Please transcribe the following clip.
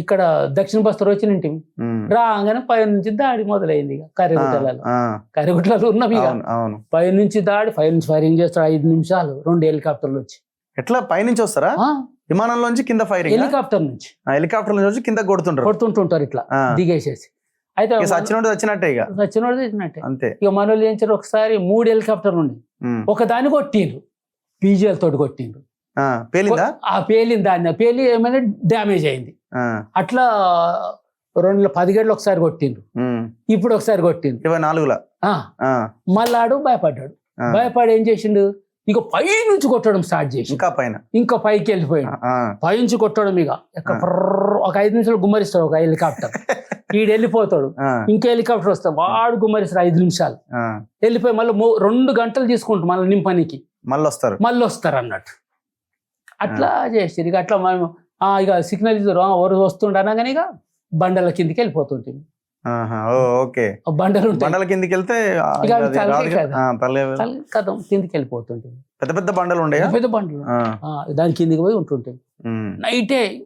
ఇక్కడ దక్షిణ బస్తరు వచ్చి నింటివి రాగానే పై నుంచి దాడి మొదలైంది ఇక కర్రెగుట్లలో ఉన్నాం ఇక పై నుంచి దాడి పై నుంచి ఫైరింగ్ చేస్తాడు 5 నిమిషాలు 2 హెలికాప్టర్లు వచ్చి. ఎట్లా పైనుంచి వస్తారా విమానంలోంచి కింద ఫైరింగ్? హెలికాప్టర్ నుంచి కింద కొడుతుంటారు ఇట్లా దిగేసేసి. అయితే వచ్చినట్టే ఇక చచ్చినట్టే అంతే. ఇక మనోళ్ళు ఏం చేశారు, ఒకసారి 3 హెలికాప్టర్లు ఉండి ఒక దాన్ని కొట్టిండ్రు, పీజీఎల్ తోటి కొట్టిండ్రు. పేలింది దాన్ని, పేలి ఏమైనా డ్యామేజ్ అయింది. అట్లా 2010 గంటలు ఒకసారి కొట్టిండ్రు, ఇప్పుడు ఒకసారి కొట్టిండ్రు 24లో. మళ్ళాడు భయపడ్డాడు. భయపడి ఏం చేసిండు, ఇక పై నుంచి కొట్టడం స్టార్ట్ చేసి ఇంకా పైకి వెళ్ళిపోయాడు. పై నుంచి కొట్టడం ఇక ఒక 5 నిమిషాలు గుమ్మరిస్తాడు ఒక హెలికాప్టర్, ఈడు వెళ్ళిపోతాడు. ఇంకా హెలికాప్టర్ వస్తాడు, వాడు గుమ్మరిస్తాడు 5 నిమిషాలు, వెళ్ళిపోయి మళ్ళీ 2 గంటలు తీసుకుంటాం మళ్ళీ నింపనికి, మళ్ళీ వస్తారు అన్నట్టు. అట్లా చేసి ఇక అట్లా మనం ఇక సిగ్నల్ ఇస్తారు, ఎవరు వస్తుండ అనగానే ఇక బండల కిందికి వెళ్ళిపోతుంటుంది. బండల కిందికి వెళ్తే కథం కిందికి వెళ్ళిపోతుంటుంది. పెద్ద పెద్ద బండలు ఉండే, పెద్ద బండలు దాని కిందికి పోయి ఉంటుంటుంది. నైటే